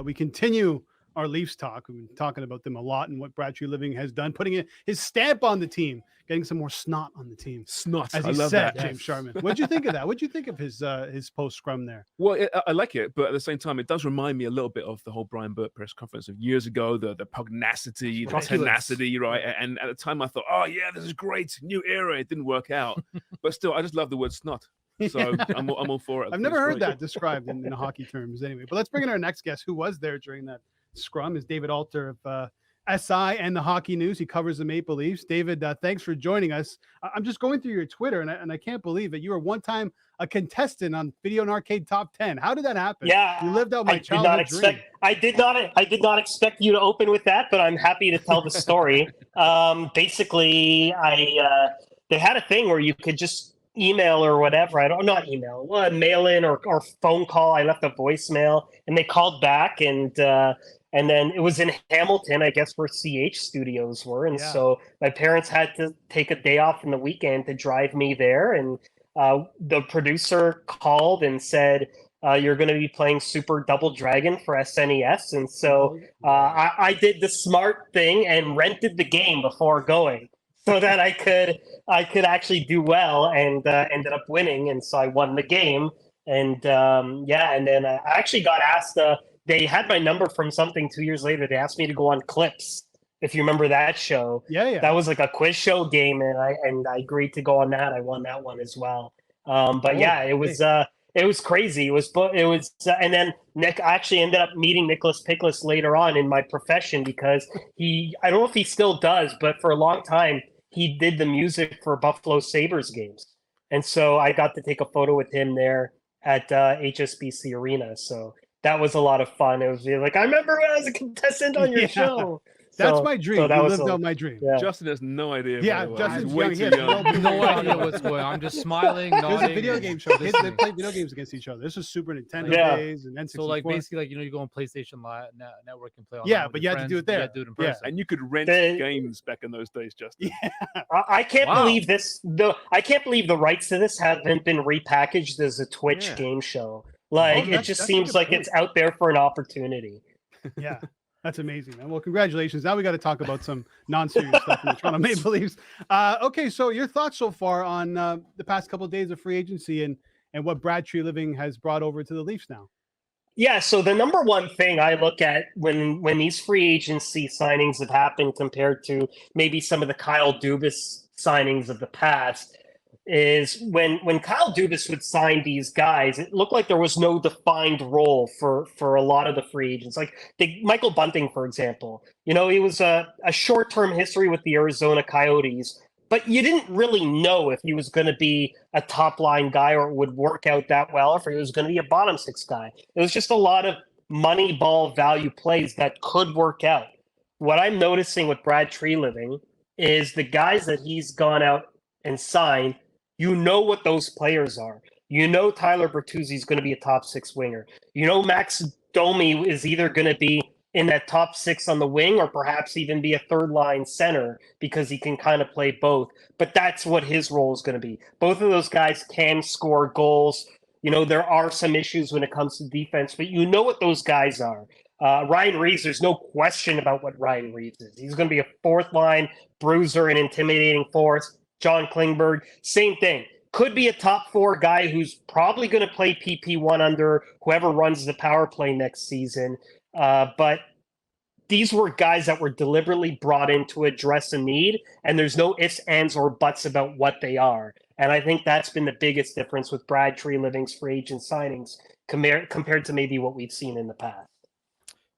we continue our Leafs talk. We've been talking about them a lot and what Brad Treliving has done, putting his stamp on the team, getting some more snot on the team. Snot, as he said, James Sharman. What'd you think of that? What'd you think of his post scrum there? Well, I like it, but at the same time, it does remind me a little bit of the whole Brian Burt press conference of years ago, the pugnacity, the tenacity, right? And at the time, I thought, oh yeah, this is great, new era. It didn't work out, but still, I just love the word snot. So I'm all for it. I've never heard that described in hockey terms anyway. But let's bring in our next guest who was there during that scrum is David Alter of SI and the Hockey News. He covers the Maple Leafs. David, thanks for joining us. I'm just going through your Twitter and I can't believe it. You were one time a contestant on Video and Arcade Top 10. How did that happen? Yeah, you lived out my childhood dream. I did not expect you to open with that, but I'm happy to tell the story. Basically, they had a thing where you could just email or whatever. Mail in or phone call. I left a voicemail and they called back and then it was in Hamilton, I guess, where CH studios were. And so my parents had to take a day off in the weekend to drive me there. And the producer called and said, you're going to be playing Super Double Dragon for SNES. And so I did the smart thing and rented the game before going, so that I could actually do well, and ended up winning, and so I won the game. And and then I actually got asked. They had my number from something 2 years later. They asked me to go on Clips, if you remember that show. Yeah. That was like a quiz show game, and I agreed to go on that. I won that one as well. It was crazy. It was, and then Nick, I actually ended up meeting Nicholas Pickles later on in my profession because I don't know if he still does, but for a long time, he did the music for Buffalo Sabres games. And so I got to take a photo with him there at HSBC Arena. So that was a lot of fun. It was like, I remember when I was a contestant on your show. That's my dream. You lived out my dream. Yeah. Justin has no idea. Yeah, Justin's way too young. No idea what's going on. I'm just smiling. It was a video game show. They played video games against each other. This was Super Nintendo days and N64. So like basically you go on PlayStation Network and play online. Yeah, but you had to do it there. You had to do it in person. And you could rent games back in those days, Justin. Yeah. I can't believe this. I can't believe the rights to this haven't been repackaged as a Twitch game show. Like it just seems like it's out there for an opportunity. Yeah. That's amazing, man. Well, congratulations. Now we got to talk about some non-serious stuff in the Toronto Maple Leafs. Okay, so your thoughts so far on the past couple of days of free agency and what Brad Treliving has brought over to the Leafs now? Yeah, so the number one thing I look at when these free agency signings have happened compared to maybe some of the Kyle Dubas signings of the past is when Kyle Dubas would sign these guys, it looked like there was no defined role for a lot of the free agents. Like Michael Bunting, for example, he was a short-term history with the Arizona Coyotes, but you didn't really know if he was going to be a top-line guy or it would work out that well, or if he was going to be a bottom-six guy. It was just a lot of money ball value plays that could work out. What I'm noticing with Brad Treliving is the guys that he's gone out and signed, you know what those players are. You know Tyler Bertuzzi is going to be a top six winger. You know Max Domi is either going to be in that top six on the wing or perhaps even be a third line center because he can kind of play both. But that's what his role is going to be. Both of those guys can score goals. There are some issues when it comes to defense, but you know what those guys are. Ryan Reaves, there's no question about what Ryan Reaves is. He's going to be a fourth line bruiser and intimidating force. John Klingberg, same thing. Could be a top four guy who's probably going to play PP1 under whoever runs the power play next season. But these were guys that were deliberately brought in to address a need, and there's no ifs, ands, or buts about what they are. And I think that's been the biggest difference with Brad Treliving's free agent signings compared to maybe what we've seen in the past.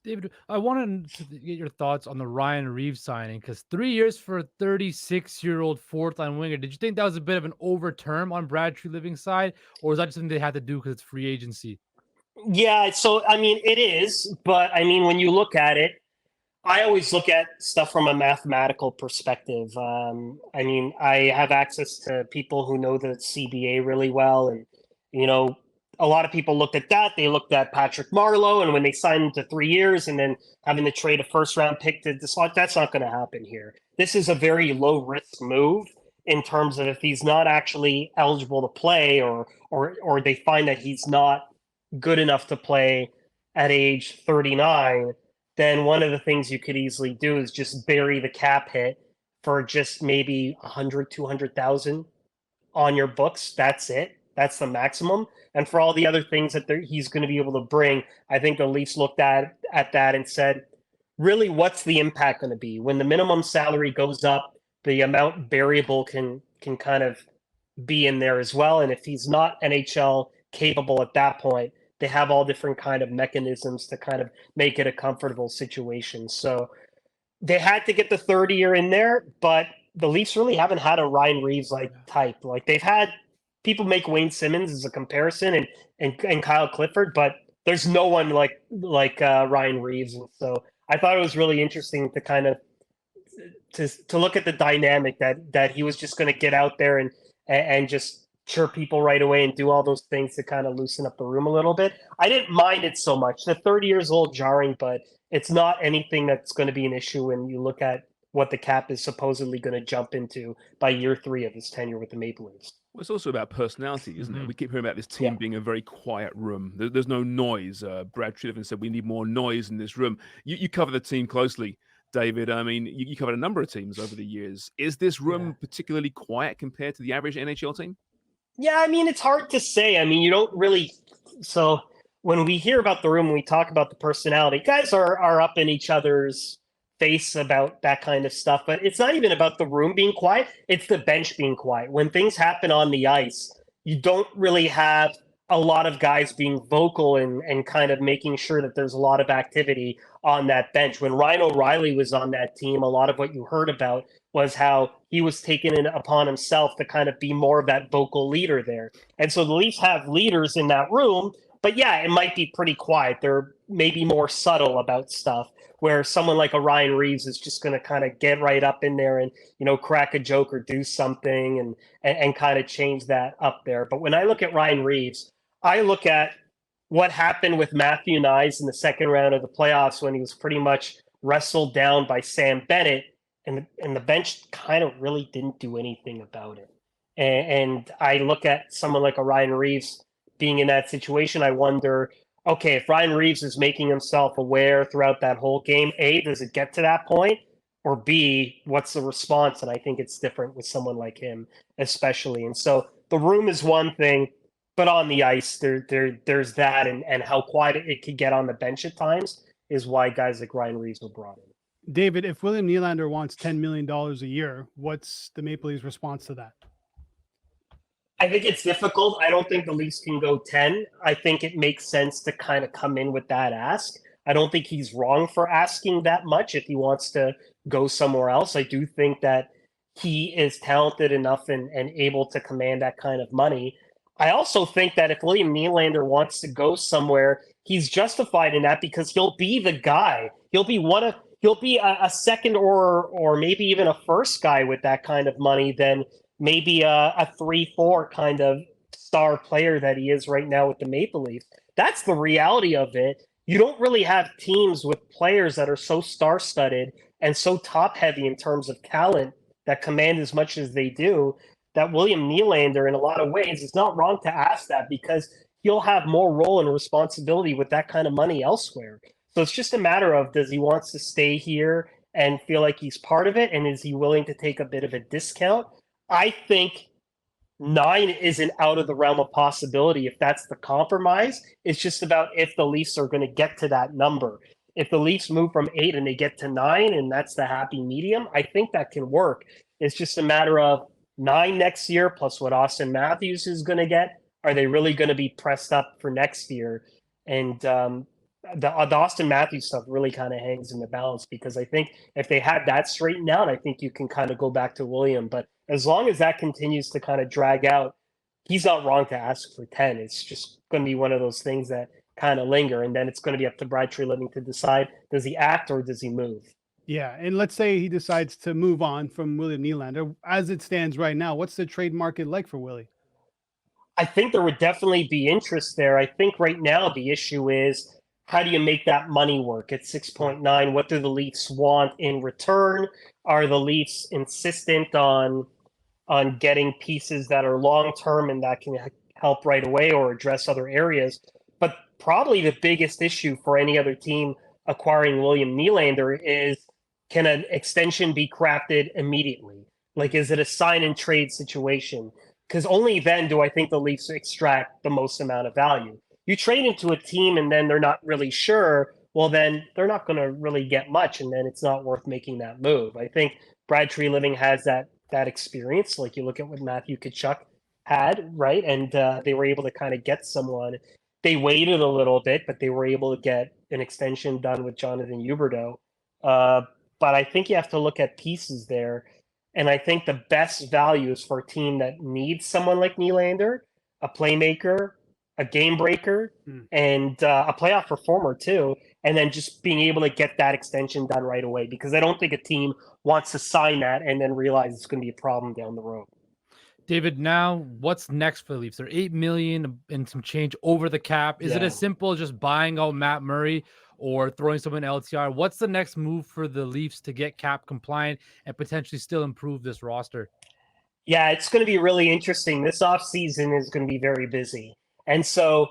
David, I wanted to get your thoughts on the Ryan Reaves signing, because 3 years for a 36-year-old fourth-line winger. Did you think that was a bit of an overterm on Brad Treliving's side, or was that just something they had to do because it's free agency? Yeah, so, it is. But, when you look at it, I always look at stuff from a mathematical perspective. I have access to people who know the CBA really well, and, a lot of people looked at that. They looked at Patrick Marleau, and when they signed him to 3 years and then having to trade a first-round pick to the slot, that's not going to happen here. This is a very low-risk move in terms of if he's not actually eligible to play or they find that he's not good enough to play, at age 39, then one of the things you could easily do is just bury the cap hit for just maybe 100, 200,000 on your books. That's it. That's the maximum. And for all the other things that he's going to be able to bring, I think the Leafs looked at that and said, really, what's the impact going to be? When the minimum salary goes up, the amount variable can kind of be in there as well. And if he's not NHL capable at that point, they have all different kind of mechanisms to kind of make it a comfortable situation. So they had to get the 30-year in there, but the Leafs really haven't had a Ryan Reaves like type. Like they've had people make Wayne Simmons as a comparison and Kyle Clifford, but there's no one like Ryan Reaves. And so I thought it was really interesting to kind of to look at the dynamic that he was just going to get out there and just chirp people right away and do all those things to kind of loosen up the room a little bit. I didn't mind it so much. The 30 years old jarring, but it's not anything that's going to be an issue when you look at what the cap is supposedly going to jump into by year 3 of his tenure with the Maple Leafs. Well, it's also about personality, isn't it? We keep hearing about this team being a very quiet room. There's no noise. Brad Treliving said we need more noise in this room. You cover the team closely, David. I mean, you covered a number of teams over the years. Is this room particularly quiet compared to the average NHL team? Yeah, I mean, it's hard to say. I mean, you don't really. So when we hear about the room, we talk about the personality. Guys are up in each other's face about that kind of stuff, but it's not even about the room being quiet. It's the bench being quiet. When things happen on the ice, you don't really have a lot of guys being vocal and kind of making sure that there's a lot of activity on that bench. When Ryan O'Reilly was on that team, a lot of what you heard about was how he was taking it upon himself to kind of be more of that vocal leader there. And so the Leafs have leaders in that room, but yeah, it might be pretty quiet. They're maybe more subtle about stuff, where someone like a Ryan Reaves is just going to kind of get right up in there and, you know, crack a joke or do something and kind of change that up there. But when I look at Ryan Reaves, I look at what happened with Matthew Nyes in the second round of the playoffs when he was pretty much wrestled down by Sam Bennett, and the bench kind of really didn't do anything about it. And I look at someone like a Ryan Reaves being in that situation. I wonder, okay, if Ryan Reaves is making himself aware throughout that whole game, A, does it get to that point? Or B, what's the response? And I think it's different with someone like him, especially. And so the room is one thing, but on the ice, there's that, and how quiet it could get on the bench at times is why guys like Ryan Reaves were brought in. David, if William Nylander wants $10 million a year, what's the Maple Leafs' response to that? I think it's difficult. I don't think the Leafs can go 10. I think it makes sense to kind of come in with that ask. I don't think he's wrong for asking that much if he wants to go somewhere else. I do think that he is talented enough and able to command that kind of money. I also think that if William Nylander wants to go somewhere, he's justified in that because he'll be the guy. He'll be a second or maybe even a first guy with that kind of money than maybe a 3-4 kind of star player that he is right now with the Maple Leafs. That's the reality of it. You don't really have teams with players that are so star-studded and so top-heavy in terms of talent that command as much as they do, that William Nylander, in a lot of ways, it's not wrong to ask that because he'll have more role and responsibility with that kind of money elsewhere. So it's just a matter of, does he wants to stay here and feel like he's part of it, and is he willing to take a bit of a discount? I think 9 isn't out of the realm of possibility if that's the compromise. It's just about if the Leafs are going to get to that number. If the Leafs move from 8 and they get to 9 and that's the happy medium, I think that can work. It's just a matter of 9 next year plus what Austin Matthews is going to get. Are they really going to be pressed up for next year? And the Austin Matthews stuff really kind of hangs in the balance, because I think if they had that straightened out, I think you can kind of go back to William. But as long as that continues to kind of drag out, he's not wrong to ask for 10. It's just going to be one of those things that kind of linger. And then it's going to be up to Brad Treliving to decide, does he act or does he move? Yeah, and let's say he decides to move on from William Nylander. As it stands right now, what's the trade market like for Willie? I think there would definitely be interest there. I think right now the issue is, how do you make that money work at 6.9? What do the Leafs want in return? Are the Leafs insistent on getting pieces that are long-term and that can help right away or address other areas? But probably the biggest issue for any other team acquiring William Nylander is, can an extension be crafted immediately? Like, is it a sign and trade situation? Because only then do I think the Leafs extract the most amount of value. You trade into a team and then they're not really sure, well, then they're not going to really get much, and then it's not worth making that move. I think Brad Treliving has that experience. Like, you look at what Matthew Tkachuk had, right? And they were able to kind of get someone. They waited a little bit, but they were able to get an extension done with Jonathan Huberdeau. But I think you have to look at pieces there. And I think the best value is for a team that needs someone like Nylander, a playmaker, a game breaker, and a playoff performer too. And then just being able to get that extension done right away, because I don't think a team wants to sign that and then realize it's going to be a problem down the road. David, now what's next for the Leafs? They're $8 million and some change over the cap. Is it as simple as just buying out Matt Murray or throwing someone LTR? What's the next move for the Leafs to get cap compliant and potentially still improve this roster? Yeah, it's going to be really interesting. This offseason is going to be very busy. And so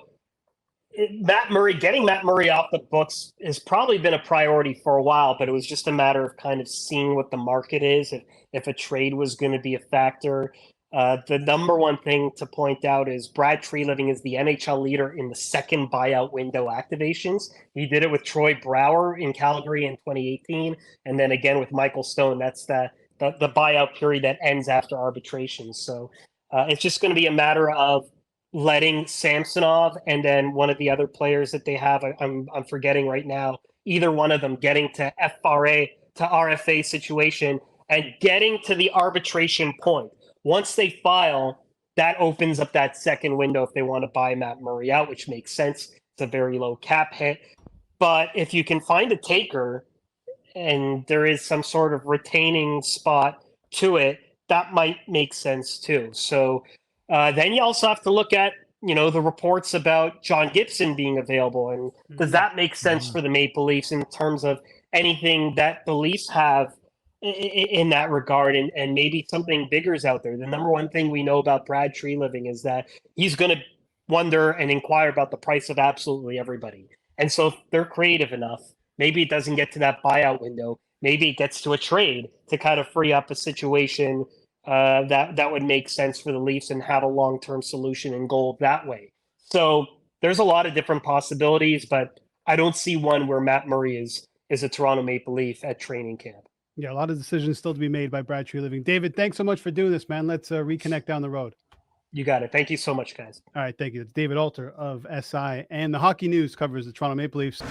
getting Matt Murray off the books has probably been a priority for a while, but it was just a matter of kind of seeing what the market is, if a trade was going to be a factor. The number one thing to point out is Brad Treliving is the NHL leader in the second buyout window activations. He did it with Troy Brouwer in Calgary in 2018, and then again with Michael Stone. That's the buyout period that ends after arbitration. So it's just going to be a matter of letting Samsonov and then one of the other players that they have, I'm forgetting right now, either one of them getting to FRA to RFA situation and getting to the arbitration point. Once they file, that opens up that second window if they want to buy Matt Murray out, which makes sense. It's a very low cap hit. But if you can find a taker and there is some sort of retaining spot to it, that might make sense too. So then you also have to look at, the reports about John Gibson being available. And does that make sense for the Maple Leafs in terms of anything that the Leafs have in that regard, and maybe something bigger is out there? The number one thing we know about Brad Treliving is that he's going to wonder and inquire about the price of absolutely everybody. And so if they're creative enough, maybe it doesn't get to that buyout window. Maybe it gets to a trade to kind of free up a situation that would make sense for the Leafs and have a long-term solution in goal that way. So there's a lot of different possibilities, but I don't see one where Matt Murray is a Toronto Maple Leaf at training camp. Yeah, a lot of decisions still to be made by Brad Treliving. David, thanks so much for doing this, man. Let's reconnect down the road. You got it. Thank you so much, guys. All right, thank you. It's David Alter of SI, and the Hockey News covers the Toronto Maple Leafs.